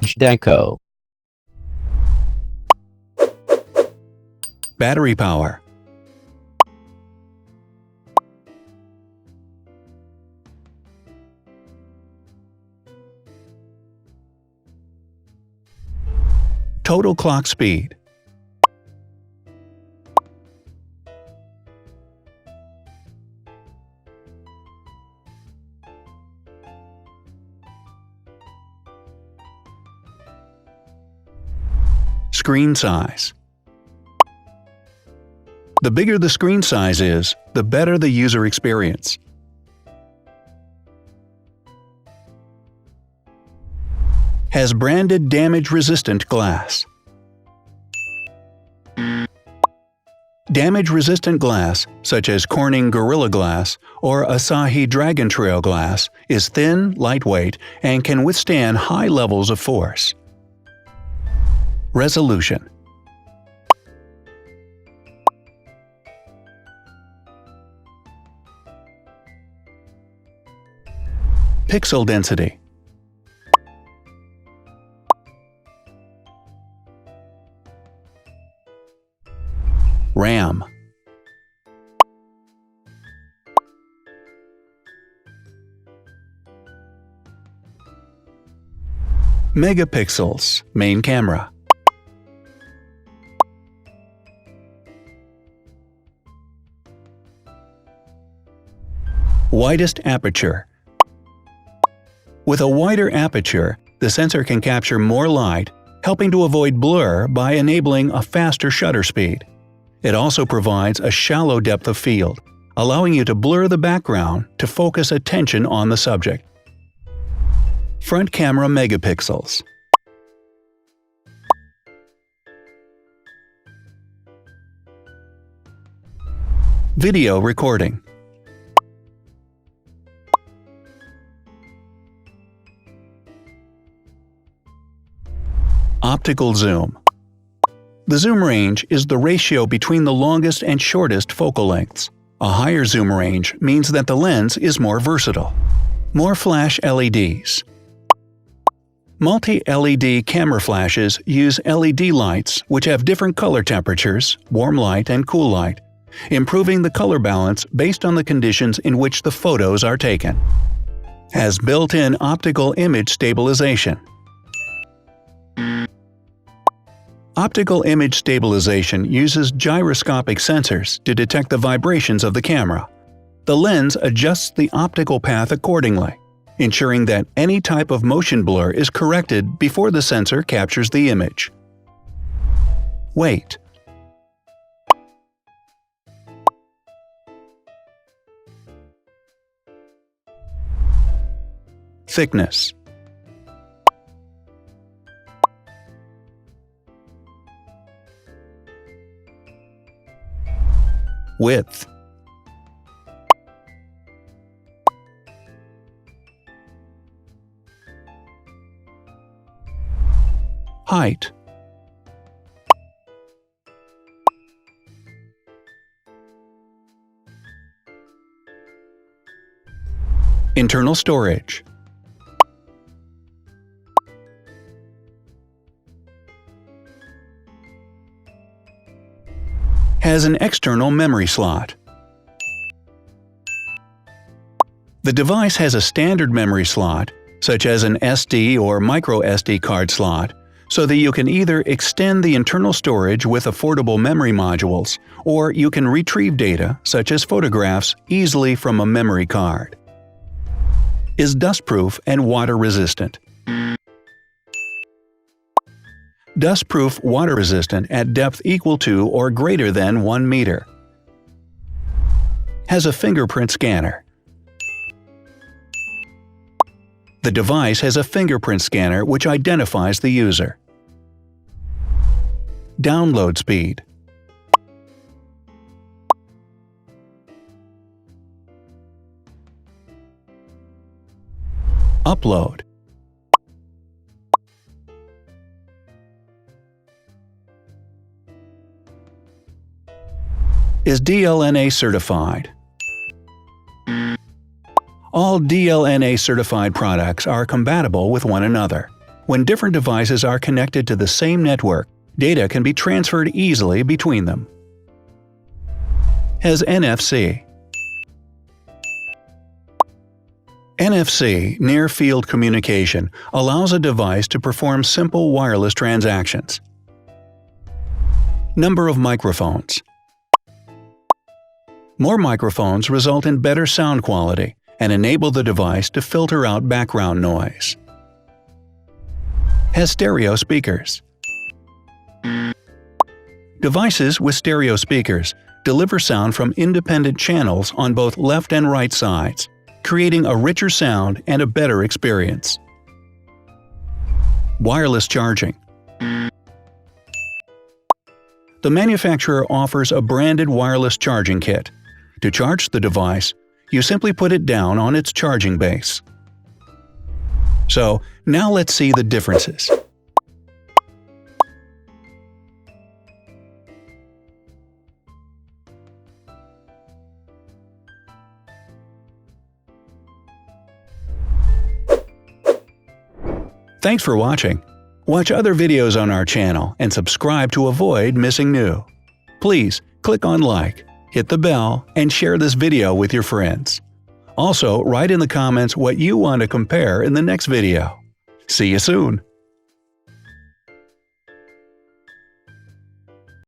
Deco. Battery power. Total clock speed. Screen size. The bigger the screen size is, the better the user experience. Has branded damage-resistant glass. Damage-resistant glass, such as Corning Gorilla Glass or Asahi Dragon Trail glass, is thin, lightweight, and can withstand high levels of force. Resolution. Pixel density. RAM. Megapixels, main camera. Widest aperture. With a wider aperture, the sensor can capture more light, helping to avoid blur by enabling a faster shutter speed. It also provides a shallow depth of field, allowing you to blur the background to focus attention on the subject. Front camera megapixels. Video recording. Optical zoom. The zoom range is the ratio between the longest and shortest focal lengths. A higher zoom range means that the lens is more versatile. More flash LEDs. Multi-LED camera flashes use LED lights which have different color temperatures, warm light and cool light, improving the color balance based on the conditions in which the photos are taken. Has built-in optical image stabilization. Optical image stabilization uses gyroscopic sensors to detect the vibrations of the camera. The lens adjusts the optical path accordingly, ensuring that any type of motion blur is corrected before the sensor captures the image. Weight. Thickness. Width. Height. Internal storage. Has an external memory slot. The device has a standard memory slot, such as an SD or micro SD card slot, so that you can either extend the internal storage with affordable memory modules, or you can retrieve data, such as photographs, easily from a memory card. Is dustproof and water-resistant. Dustproof water-resistant at depth equal to or greater than 1 meter. Has a fingerprint scanner. The device has a fingerprint scanner which identifies the user. Download speed. Upload. Is DLNA certified. All DLNA certified products are compatible with one another. When different devices are connected to the same network, data can be transferred easily between them. Has NFC. NFC, near-field communication, allows a device to perform simple wireless transactions. Number of microphones. More microphones result in better sound quality and enable the device to filter out background noise. Has stereo speakers. Devices with stereo speakers deliver sound from independent channels on both left and right sides, creating a richer sound and a better experience. Wireless charging. The manufacturer offers a branded wireless charging kit. To charge the device, you simply put it down on its charging base. So, now let's see the differences. Thanks for watching. Watch other videos on our channel and subscribe to avoid missing new. Please click on like, hit the bell, and share this video with your friends. Also, write in the comments what you want to compare in the next video. See you soon!